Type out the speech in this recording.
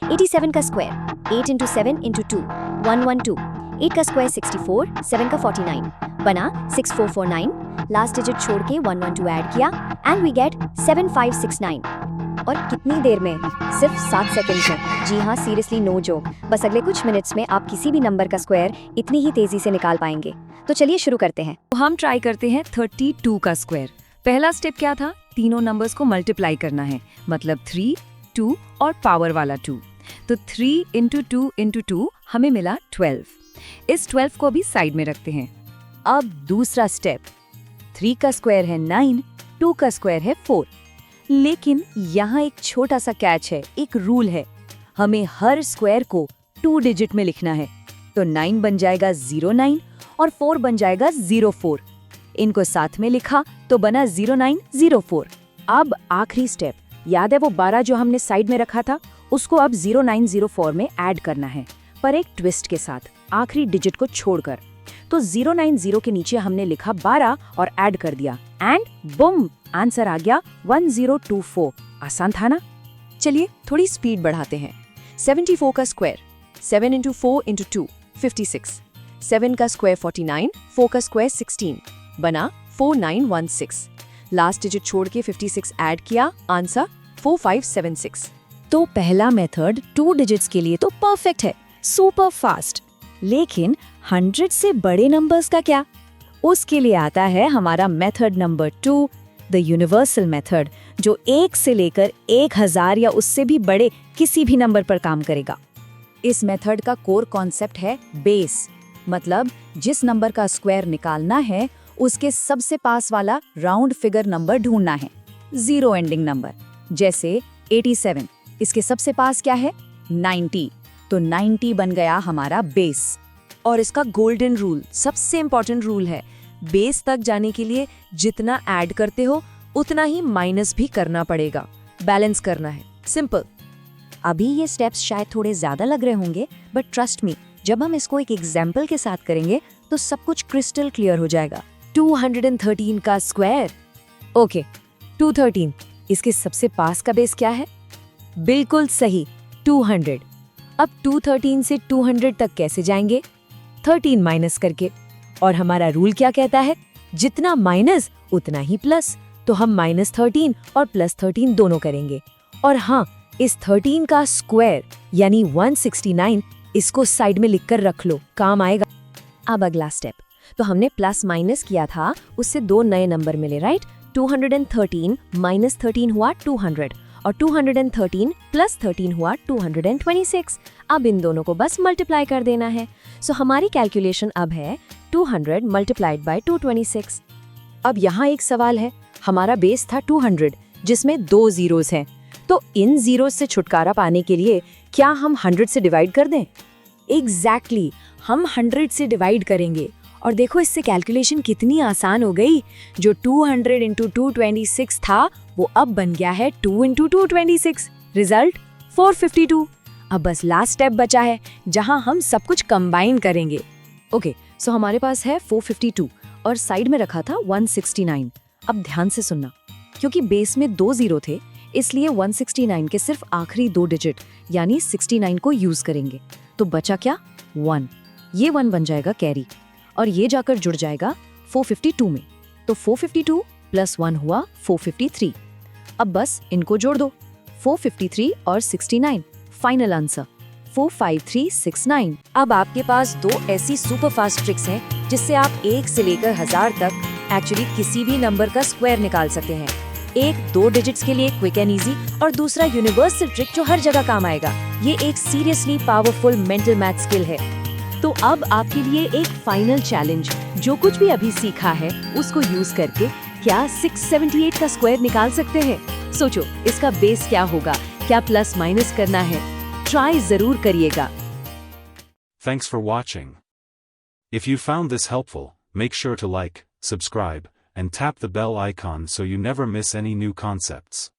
87 का square 8 into 7 into 2 112। 8 का square 64, 7 का 49 बना 6449। लास्ट डिजिट छोड़ के 112 ऐड किया एंड वी गेट 7569। और कितनी देर में? सिर्फ 7 सेकंड्स में। जी हाँ, सीरियसली नो जोक। बस अगले कुछ मिनट्स में आप किसी भी नंबर का स्क्वायर इतनी ही तेजी से निकाल पाएंगे। तो चलिए शुरू करते हैं। तो हम ट्राई करते हैं 32 का स्क्वायर। पहला स्टेप क्या था? तीनों नंबर्स को मल्टीप्लाई करना है, मतलब 3, 2 और पावर वाला 2। तो 3 इंटू 2 इंटू 2 हमें मिला 12। इस 12 को भी साइड में रखते हैं। अब दूसरा स्टेप, 3 का स्क्वायर है 9, 2 का स्क्वायर है 4। लेकिन यहाँ एक छोटा सा कैच है, एक रूल है, हमें हर स्क्वायर को 2 डिजिट में लिखना है। तो 9 बन जाएगा 09 और 4 बन जाएगा 04। इनको साथ में लिखा तो बना 0904। अब आखिरी स्टेप, याद है वो 12 जो हमने साइड में रखा था, उसको अब 0904 में ऐड करना है, पर एक ट्विस्ट के साथ, आखिरी डिजिट को छोड़कर। तो 090 के नीचे हमने लिखा 12 और ऐड कर दिया एंड बुम, आंसर आ गया 1024। आसान था ना? चलिए थोड़ी स्पीड बढ़ाते हैं। 74 का स्क्वायर 7 इंटू 4 इंटू 2 56। 7 का स्क्वायर 49, 4 का स्क्वायर 16 बना 4916। लास्ट डिजिट छोड़ के 56 ऐड किया, आंसर 4576। तो पहला मेथड 2 डिजिट्स के लिए तो परफेक्ट है, सुपर फास्ट। लेकिन 100 से बड़े नंबर्स का क्या? उसके लिए आता है हमारा method number 2, the universal method, जो 1 से लेकर 1000 या उससे भी बड़े किसी भी नंबर पर काम करेगा। इस मेथड का कोर कॉन्सेप्ट है बेस, मतलब जिस नंबर का स्क्वायर निकालना है उसके सबसे पास वाला राउंड फिगर नंबर ढूंढना है, 0 एंडिंग नंबर। जैसे 87, इसके सबसे पास क्या है? 90, तो 90 बन गया हमारा बेस। और इसका गोल्डन रूल, सबसे इंपॉर्टेंट रूल है, बेस तक जाने के लिए जितना ऐड करते हो उतना ही माइनस भी करना पड़ेगा, बैलेंस करना है, सिंपल। अभी ये स्टेप्स शायद थोड़े ज्यादा लग रहे होंगे, बट ट्रस्ट मी, जब हम इसको एक एग्जाम्पल के साथ करेंगे तो सब कुछ क्रिस्टल क्लियर हो जाएगा। 213 का स्क्वायर, ओके 213, इसके सबसे पास का बेस क्या है? बिल्कुल सही, 200। अब 213 से 200 तक कैसे जाएंगे? 13 माइनस करके। और हमारा रूल क्या कहता है? जितना माइनस उतना ही प्लस। तो हम -13 और +13 दोनों करेंगे। और हाँ, इस 13 का स्क्वायर यानी 169, इसको साइड में लिखकर रख लो, काम आएगा। अब अगला स्टेप, तो हमने प्लस माइनस किया था, उससे 2 नए नंबर मिले, राइट? 213 माइनस 13 हुआ 200 और 213 प्लस 13 हुआ 226। अब इन दोनों को बस मल्टीप्लाई कर देना है। सो हमारी कैलकुलेशन अब है 200 मल्टीप्लाइड बाय 226। अब यहाँ एक सवाल है, हमारा बेस था 200 जिसमें 2 जीरोस हैं, तो इन जीरोस से छुटकारा पाने के लिए क्या हम 100 से डिवाइड कर दें? एग्जैक्टली, हम 100 से डिवाइड करेंगे और देखो इससे कैलकुलेशन कितनी आसान हो गई। जो 200 इंटू 226 था वो अब बन गया है 2 इंटू 226। रिजल्ट 452। अब बस लास्ट स्टेप बचा है जहां हम सब कुछ कंबाइन करेंगे। ओके, सो हमारे पास है 452 और साइड में रखा था 169। अब ध्यान से सुनना, क्योंकि बेस में 2 जीरो थे इसलिए 169 के सिर्फ आखिरी 2 डिजिट यानी 69 को यूज करेंगे। तो बचा क्या? 1। ये 1 बन जाएगा कैरी और ये जाकर जुड़ जाएगा 452 में। तो 452 प्लस 1 हुआ 453। अब बस इनको जोड़ दो, 453 और 69, फाइनल आंसर 45369। अब आपके पास 2 ऐसी सुपर फास्ट ट्रिक्स हैं जिससे आप 1 से लेकर 1000 तक एक्चुअली किसी भी नंबर का स्क्वायर निकाल सकते हैं। एक 2 डिजिट्स के लिए क्विक एंड इजी और दूसरा यूनिवर्सल ट्रिक जो हर जगह काम आएगा। ये एक seriously powerful mental math skill है। तो अब आपके लिए एक फाइनल चैलेंज, जो कुछ भी अभी सीखा है उसको यूज करके क्या 678 का स्क्वायर निकाल सकते हैं? सोचो इसका बेस क्या होगा, क्या प्लस माइनस करना है, ट्राई जरूर करिएगा। Thanks for watching. If you found this helpful, make sure to like, subscribe, and tap the bell icon so you never miss any new concepts.